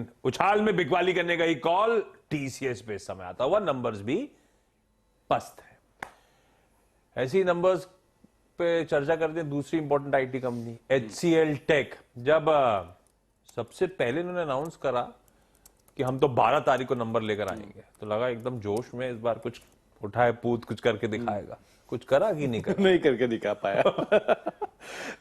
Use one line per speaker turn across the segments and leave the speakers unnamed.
लेकिन उछाल में बिकवाली करने का ही कॉल टीसीएस पे इस समय आता हुआ, नंबर्स भी पस्त है। ऐसी नंबर्स पे चर्चा करते हैं दूसरी important IT company HCL Tech. जब सबसे पहले उन्होंने अनाउंस करा कि हम तो 12 तारीख को नंबर लेकर आएंगे, तो लगा एकदम जोश में इस बार कुछ उठाए पूत कुछ करके दिखाएगा। कुछ करा कि नहीं करा?
नहीं करके दिखा पाया।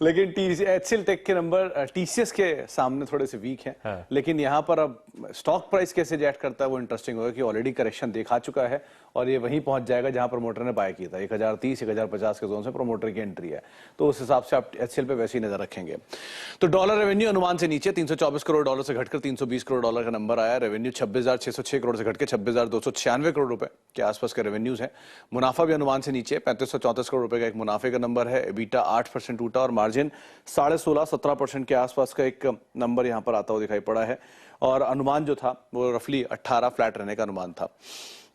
लेकिन एचसीएल टेक के नंबर टीसीएस के सामने थोड़े से वीक हैं।
हाँ।
लेकिन यहाँ पर अब स्टॉक प्राइस कैसे रिएक्ट करता है वो इंटरेस्टिंग होगा कि ऑलरेडी करेक्शन देखा चुका है और ये वहीं पहुंच जाएगा जहां प्रमोटर ने बाय किया था। 1030 1050 के जोन से प्रमोटर की एंट्री है, तो उस हिसाब से आप एचसीएल पे वैसे ही नजर रखेंगे। तो डॉलर रेवेन्यू अनुमान से नीचे 324 करोड़ डॉलर से घटकर 320 करोड़ डॉलर का नंबर आया। रेवेन्यू 26,606 करोड़ से घटकर 26,296 करोड़ रुपए के आसपास के रेवेन्यूज है। मुनाफा भी अनुमान से नीचे 3534 करोड़ रुपए का एक मुनाफे का नंबर है। एबिटा 8% टूटा और मार्जिन 16.5-17% के आसपास का एक नंबर यहां पर आता हुआ दिखाई पड़ा है। और अनुमान जो था वो रफली 18 फ्लैट रहने का अनुमान था।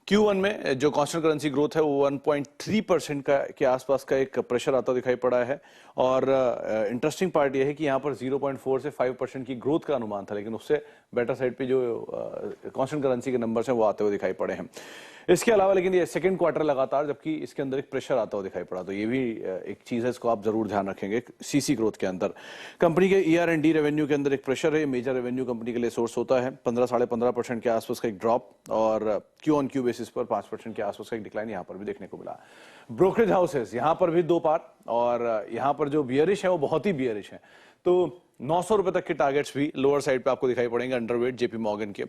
Q1 में जो कांस्टेंट करेंसी ग्रोथ है वो 1.3% के आसपास का एक प्रेशर आता दिखाई पड़ा है। और इंटरेस्टिंग पार्ट ये है कि यहाँ पर 0.4 से 5% की ग्रोथ का अनुमान था, लेकिन उससे बेटर साइड पे जो कांस्टेंट करेंसी के नंबर्स हैं वो आते हुए दिखाई पड़े हैं। इसके अलावा लेकिन ये सेकंड क्वार्टर लगातार, जबकि इसके अंदर एक प्रेशर आता हुआ दिखाई पड़ा, तो ये भी एक चीज है, इसको आप जरूर ध्यान रखेंगे। सीसी ग्रोथ के अंदर कंपनी के ER&D रेवेन्यू के अंदर एक प्रेशर है। मेजर रेवेन्यू कंपनी के लिए सोर्स होता है। 15-15.5% के आसपास का एक ड्रॉप और Q-on-Q बेसिस पर 5% के आसपास का एक डिक्लाइन यहाँ पर भी देखने को मिला। ब्रोकरेज हाउसेस यहाँ पर भी दो पार, और यहाँ पर जो बियरिश है वो बहुत ही बियरिश है। तो 900 रुपए तक के टारगेट्स भी लोअर साइड पे आपको दिखाई पड़ेंगे अंडरवेट जेपी मॉर्गन के।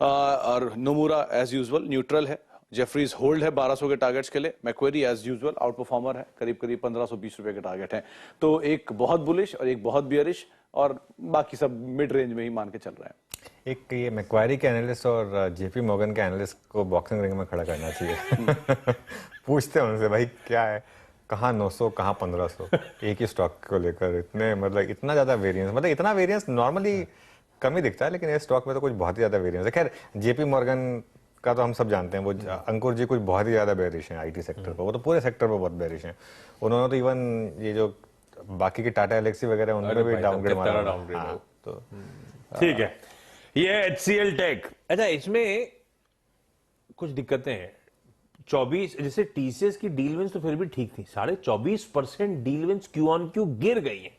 और नोमुरा एज यूजुअल न्यूट्रल है। जेफरीज होल्ड है 1200 के टारगेट्स के लिए। Macquarie as usual outperformer है, करीब करीब 1520 रुपए के टारगेट है। तो एक बहुत बुलिश और एक बहुत बियरिश, और बाकी सब मिड रेंज में ही मान के चल रहा है।
एक ये मैक्वारी के एनालिस्ट और जेपी मॉर्गन के एनालिस्ट को बॉक्सिंग रिंग में खड़ा करना चाहिए। पूछते हैं उनसे, भाई क्या है, कहाँ 900 कहाँ 1500 एक ही स्टॉक को लेकर इतने, मतलब इतना ज्यादा वेरिएंस, मतलब इतना वेरिएंस नॉर्मली कम ही दिखता है, लेकिन इस स्टॉक में तो कुछ बहुत ही ज्यादा वेरिएंस है। खैर जेपी मॉर्गन का तो हम सब जानते हैं, वो अंकुर जी कुछ बहुत ही ज्यादा बेरिश हैं आईटी सेक्टर पर, वो तो पूरे सेक्टर पर बहुत बेरिश हैं। उन्होंने तो इवन ये जो बाकी के टाटा एलेक्सी वगैरह उनमें भी डाउनग्रेड मारा। तो
ठीक है, ये एचसीएल टेक। अच्छा, इसमें कुछ दिक्कतें हैं। 24 जैसे टीसीएस की डील विंस तो फिर भी ठीक थी, 24.5% डील विंस Q-on-Q गिर गई है।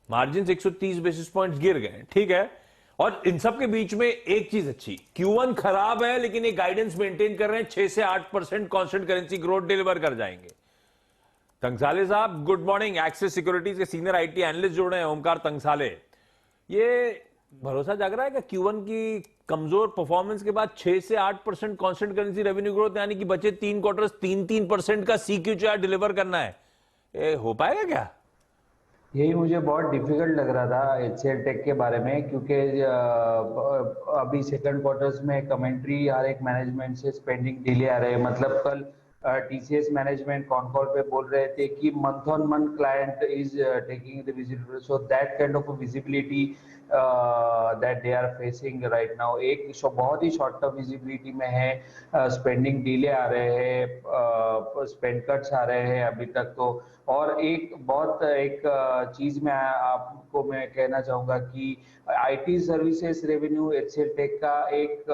मार्जिन 130 बेसिस पॉइंट्स गिर गए, ठीक है। और इन सब के बीच में एक चीज अच्छी, Q1 खराब है लेकिन ये गाइडेंस मेंटेन कर रहे हैं, 6 से 8% कांस्टेंट करेंसी ग्रोथ डिलीवर कर जाएंगे। तंगसाले साहब गुड मॉर्निंग। एक्सिस सिक्योरिटीज के सीनियर आईटी एनालिस्ट जुड़े हैं, ओमकार तंगसाले। ये भरोसा जाग रहा है कि Q1 की कमजोर परफॉर्मेंस के बाद 6 से 8% कांस्टेंट करेंसी रेवेन्यू ग्रोथ, यानी कि बचे 3 क्वार्टर्स 3% का CQCR डिलीवर करना है, ये हो पाएगा क्या?
यही मुझे बहुत डिफिकल्ट लग रहा था एचसीएल टेक के बारे में, क्योंकि अभी सेकंड क्वार्टर्स में कमेंट्री आ रही, मैनेजमेंट से स्पेंडिंग डिले आ रहे हैं। मतलब कल टीसीएस मैनेजमेंट कॉन कॉल पे बोल रहे थे कि month on month client is taking the visibility, so that kind of visibility that they are facing right now. एक बहुत ही शॉर्ट टर्म विजिबिलिटी में है, स्पेंडिंग डिले आ रहे हैं, स्पेंड कट्स आ रहे हैं अभी तक तो। और एक चीज में आपको मैं कहना चाहूंगा कि IT services revenue HCL tech का एक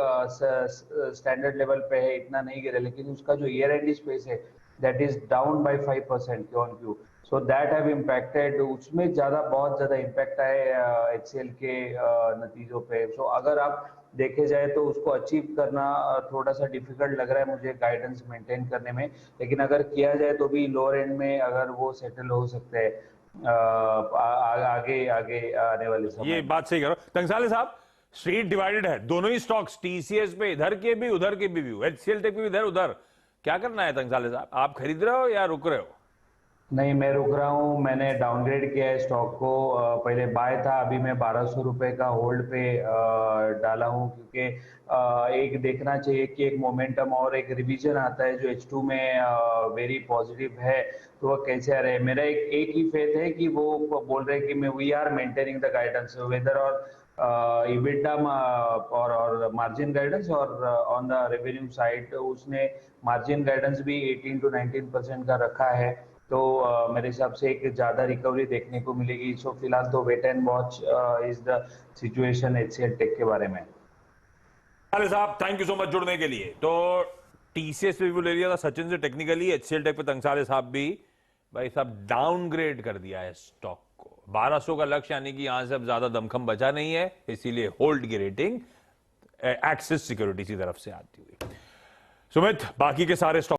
स्टैंडर्ड लेवल पे है, इतना नहीं गिरा, लेकिन उसका जो ईयर एंड स्पेस है that is down by 5% Q-on-Q, so that have impacted. उसमें बहुत ज्यादा इम्पैक्ट है एचसीएल के नतीजों पे। सो अगर आप देखे जाए तो उसको अचीव करना थोड़ा सा डिफिकल्ट लग रहा है मुझे गाइडेंस मेंटेन करने में, लेकिन अगर किया जाए तो भी लोअर एंड में अगर वो सेटल हो सकते हैं आगे आगे आने वाले समय।
ये बात सही करो तंगसाले साहब, स्ट्रीट डिवाइडेड है, दोनों ही स्टॉक्स टीसीएस पे इधर के भी उधर के भी व्यू, एचसीएल टेक भी इधर उधर, क्या करना है तंगसाले साहब? आप खरीद रहे हो या रुक रहे हो?
नहीं, मैं रुक रहा हूँ। मैंने डाउनग्रेड किया है स्टॉक को, पहले बाय था, अभी मैं 1200 रुपए का होल्ड पे डाला हूँ, क्योंकि एक देखना चाहिए कि एक मोमेंटम और एक रिवीजन आता है जो H2 में वेरी पॉजिटिव है, तो वह कैसे आ रहे हैं। मेरा एक ही फेथ है कि वो बोल रहे हैं कि we are maintaining the guidance whether और इबिटा और मार्जिन गाइडेंस, और ऑन द रेवेन्यू साइड उसने मार्जिन गाइडेंस भी 18 to 19% का रखा है। तो मेरे हिसाब से एक ज्यादा रिकवरी देखने को मिलेगी। सो फिलहाल तो wait and watch is the situation HCL tech के बारे में।
अरे साहब थैंक यू सो मच जुड़ने के लिए। तो टीसीएस पे भी ले लिया था सचिन से, टेक्निकली HCL टेक पे तंगसाले साहब भी भाई साहब डाउनग्रेड कर दिया है स्टॉक को। 1200 का लक्ष्य, यानी कि यहां से अब ज्यादा दमखम बचा नहीं है, इसीलिए होल्ड की रेटिंग एक्सिस सिक्योरिटीज की तरफ से आती हुई। सुमित, बाकी के सारे स्टॉक